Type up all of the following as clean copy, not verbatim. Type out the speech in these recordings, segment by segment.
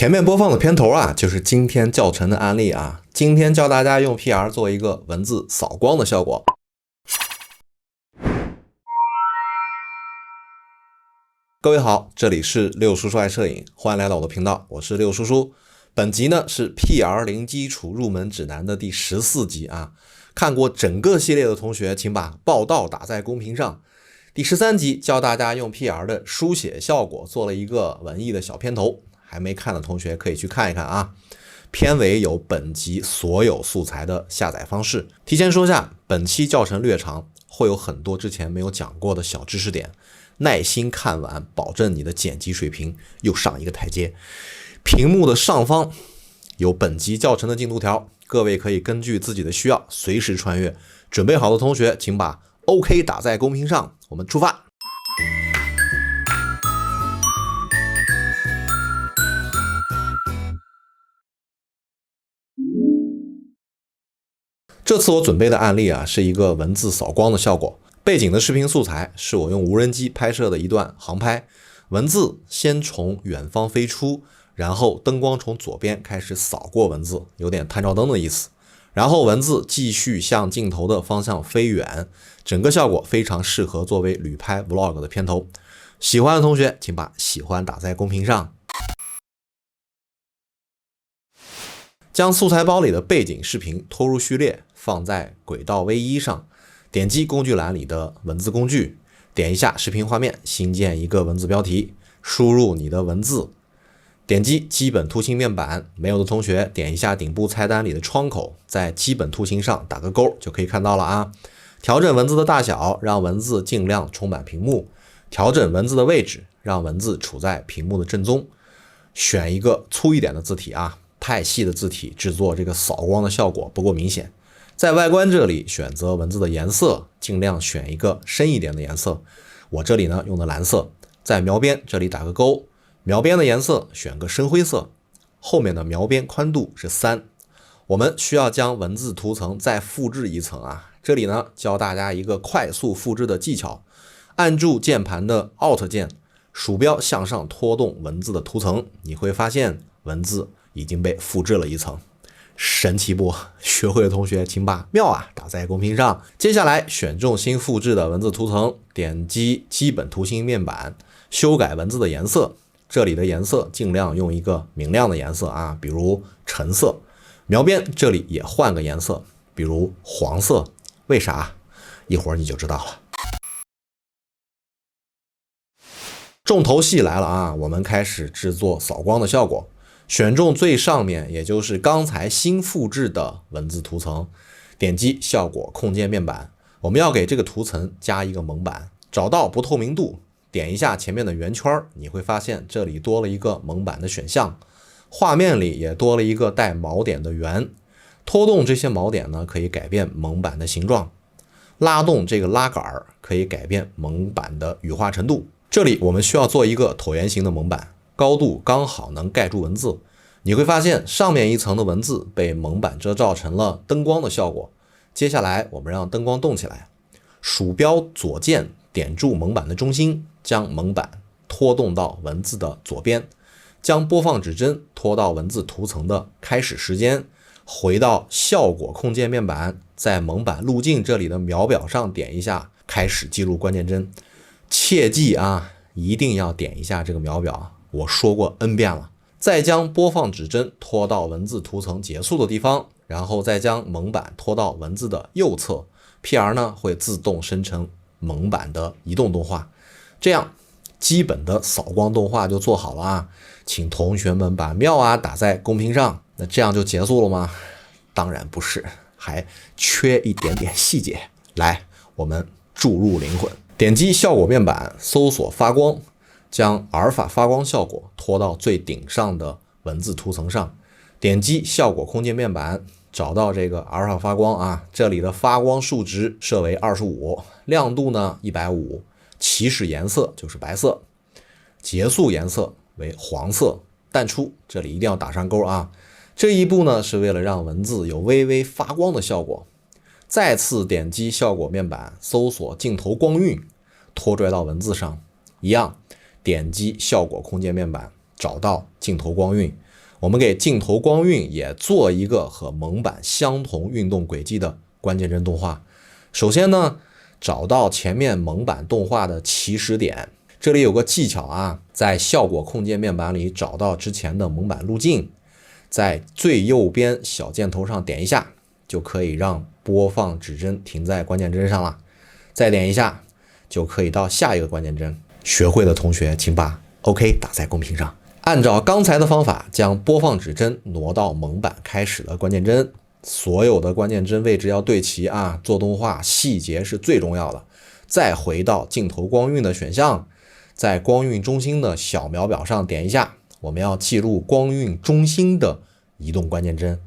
前面播放的片头啊，就是今天教程的案例啊。今天教大家用 PR 做一个文字扫光的效果。各位好，这里是六叔叔爱摄影，欢迎来到我的频道，我是六叔叔。本集呢是 PR 零基础入门指南的第14集啊。看过整个系列的同学，请把报道打在公屏上。第13集教大家用 PR 的书写效果做了一个文艺的小片头，还没看的同学可以去看一看啊。片尾有本集所有素材的下载方式。提前说下，本期教程略长，会有很多之前没有讲过的小知识点，耐心看完，保证你的剪辑水平又上一个台阶。屏幕的上方有本集教程的进度条，各位可以根据自己的需要随时穿阅。准备好的同学，请把 OK 打在公屏上，我们出发。这次我准备的案例啊，是一个文字扫光的效果。背景的视频素材是我用无人机拍摄的一段航拍，文字先从远方飞出，然后灯光从左边开始扫过文字，有点探照灯的意思。然后文字继续向镜头的方向飞远，整个效果非常适合作为旅拍 vlog 的片头。喜欢的同学请把喜欢打在公屏上。将素材包里的背景视频拖入序列，放在轨道 V1 上，点击工具栏里的文字工具，点一下视频画面，新建一个文字标题，输入你的文字，点击基本图形面板，没有的同学点一下顶部菜单里的窗口，在基本图形上打个勾就可以看到了啊。调整文字的大小，让文字尽量充满屏幕，调整文字的位置，让文字处在屏幕的正中，选一个粗一点的字体啊，太细的字体制作这个扫光的效果不够明显。在外观这里选择文字的颜色，尽量选一个深一点的颜色，我这里呢用的蓝色。在描边这里打个勾，描边的颜色选个深灰色，后面的描边宽度是3。我们需要将文字图层再复制一层啊，这里呢教大家一个快速复制的技巧，按住键盘的 Alt 键，鼠标向上拖动文字的图层，你会发现文字已经被复制了一层。神奇不？学会的同学请把妙啊打在公屏上。接下来选中新复制的文字图层，点击基本图形面板，修改文字的颜色，这里的颜色尽量用一个明亮的颜色啊，比如橙色。描边这里也换个颜色，比如黄色。为啥？一会儿你就知道了。重头戏来了啊，我们开始制作扫光的效果。选中最上面，也就是刚才新复制的文字图层，点击效果空间面板，我们要给这个图层加一个蒙版，找到不透明度，点一下前面的圆圈，你会发现这里多了一个蒙版的选项，画面里也多了一个带锚点的圆，拖动这些锚点呢，可以改变蒙版的形状，拉动这个拉杆可以改变蒙版的羽化程度。这里我们需要做一个椭圆形的蒙版，高度刚好能盖住文字，你会发现上面一层的文字被蒙版遮罩成了灯光的效果。接下来我们让灯光动起来，鼠标左键点住蒙版的中心，将蒙版拖动到文字的左边，将播放指针拖到文字图层的开始时间，回到效果空间面板，在蒙版路径这里的秒表上点一下，开始记录关键帧。切记啊，一定要点一下这个秒表，我说过 N 遍了。再将播放指针拖到文字图层结束的地方，然后再将蒙版拖到文字的右侧， PR 呢会自动生成蒙版的移动动画。这样基本的扫光动画就做好了啊，请同学们把妙啊打在公屏上。那这样就结束了吗？当然不是，还缺一点点细节。来，我们注入灵魂。点击效果面板，搜索发光，将阿尔法发光效果拖到最顶上的文字图层上，点击效果空间面板，找到这个阿尔法发光啊，这里的发光数值设为25，亮度呢150，起始颜色就是白色，结束颜色为黄色，淡出，这里一定要打上勾啊。这一步呢是为了让文字有微微发光的效果。再次点击效果面板，搜索镜头光晕，拖拽到文字上，一样点击效果空间面板，找到镜头光晕，我们给镜头光晕也做一个和蒙版相同运动轨迹的关键帧动画。首先呢，找到前面蒙版动画的起始点，这里有个技巧啊，在效果控件面板里找到之前的蒙版路径，在最右边小箭头上点一下，就可以让播放指针停在关键帧上了。再点一下，就可以到下一个关键帧。学会的同学请把 OK 打在公屏上。按照刚才的方法，将播放指针挪到蒙版开始的关键帧，所有的关键帧位置要对齐啊，做动画细节是最重要的。再回到镜头光晕的选项，在光晕中心的小秒表上点一下，我们要记录光晕中心的移动关键帧。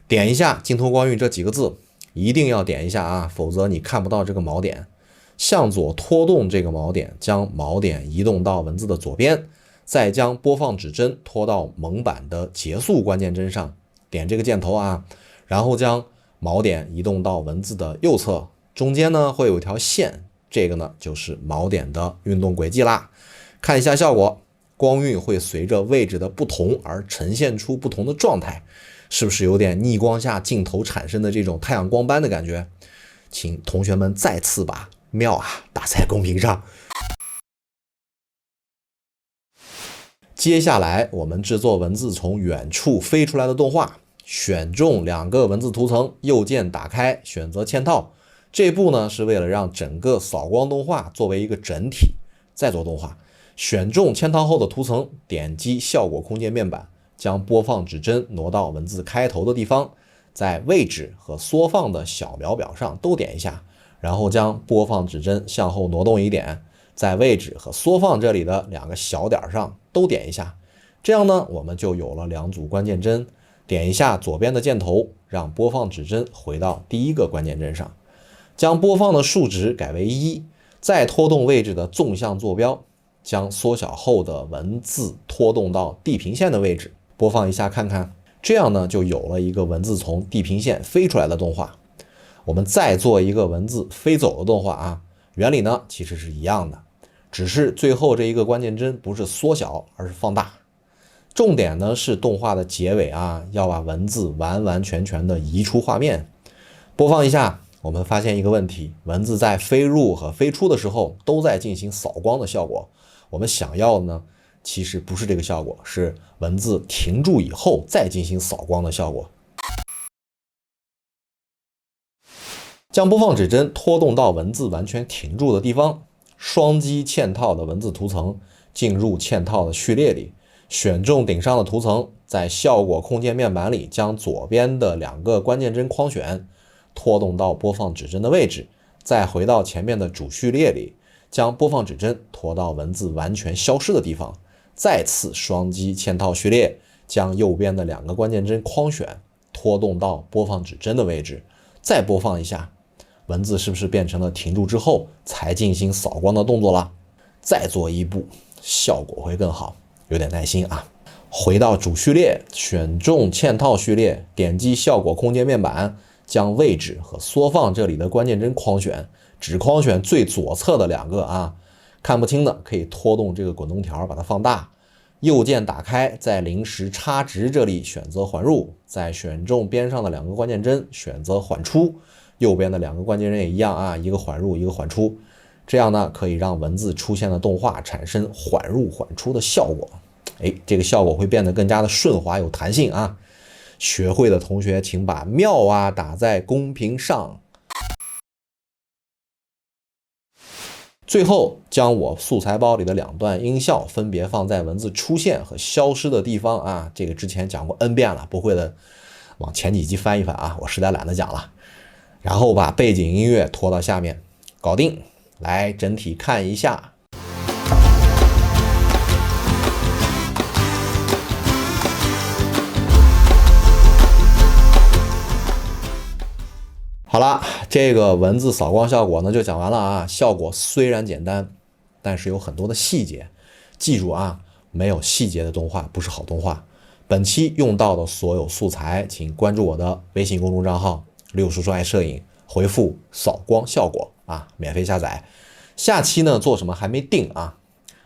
点一下镜头光晕这几个字，一定要点一下啊，否则你看不到这个锚点。向左拖动这个锚点，将锚点移动到文字的左边，再将播放指针拖到蒙版的结束关键帧上，点这个箭头啊，然后将锚点移动到文字的右侧，中间呢会有一条线，这个呢就是锚点的运动轨迹啦。看一下效果，光晕会随着位置的不同而呈现出不同的状态，是不是有点逆光下镜头产生的这种太阳光斑的感觉？请同学们再次把妙啊打在公屏上。接下来我们制作文字从远处飞出来的动画，选中2个文字图层，右键打开，选择嵌套。这步呢是为了让整个扫光动画作为一个整体再做动画。选中嵌套后的图层，点击效果控件面板，将播放指针挪到文字开头的地方，在位置和缩放的小秒表上都点一下，然后将播放指针向后挪动一点，在位置和缩放这里的2个小点上都点一下。这样呢，我们就有了2组关键帧。点一下左边的箭头，让播放指针回到第一个关键帧上，将播放的数值改为1，再拖动位置的纵向坐标，将缩小后的文字拖动到地平线的位置，播放一下看看。这样呢，就有了一个文字从地平线飞出来的动画。我们再做一个文字飞走的动画啊，原理呢其实是一样的，只是最后这一个关键帧不是缩小，而是放大。重点呢是动画的结尾啊，要把文字完完全全的移出画面。播放一下，我们发现一个问题，文字在飞入和飞出的时候都在进行扫光的效果。我们想要的呢，其实不是这个效果，是文字停住以后再进行扫光的效果。将播放指针拖动到文字完全停住的地方，双击嵌套的文字图层，进入嵌套的序列里，选中顶上的图层，在效果控件面板里将左边的2个关键帧框选，拖动到播放指针的位置，再回到前面的主序列里，将播放指针拖到文字完全消失的地方，再次双击嵌套序列，将右边的2个关键帧框选，拖动到播放指针的位置，再播放一下。文字是不是变成了停住之后才进行扫光的动作了？再做一步，效果会更好。有点耐心啊。回到主序列，选中嵌套序列，点击效果控件面板，将位置和缩放这里的关键帧框选，只框选最左侧的2个啊。看不清的可以拖动这个滚动条把它放大。右键打开，在临时差值这里选择缓入，再选中边上的2个关键帧，选择缓出。右边的2个关键帧也一样啊，一个缓入，一个缓出，这样呢可以让文字出现的动画产生缓入缓出的效果。这个效果会变得更加的顺滑有弹性啊。学会的同学请把妙啊打在公屏上。最后将我素材包里的2段音效分别放在文字出现和消失的地方啊，这个之前讲过 N 遍了，不会的往前几集翻一翻啊，我实在懒得讲了。然后把背景音乐拖到下面，搞定。来整体看一下。好了，这个文字扫光效果呢就讲完了啊。效果虽然简单，但是有很多的细节。记住啊，没有细节的动画不是好动画。本期用到的所有素材，请关注我的微信公众账号六叔说爱摄影，回复扫光效果啊，免费下载。下期呢做什么还没定啊，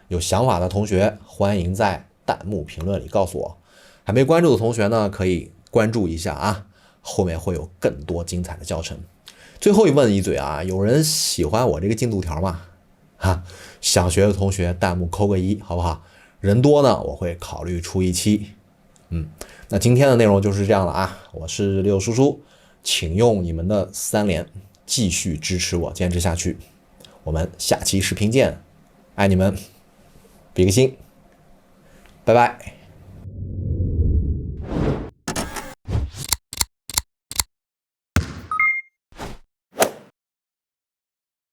有想法的同学欢迎在弹幕评论里告诉我。还没关注的同学呢，可以关注一下啊，后面会有更多精彩的教程。最后问一嘴啊，有人喜欢我这个进度条吗？想学的同学弹幕扣个1，好不好？人多呢，我会考虑出一期。那今天的内容就是这样了啊，我是六叔叔，请用你们的3连继续支持我坚持下去。我们下期视频见，爱你们，比个心，拜拜。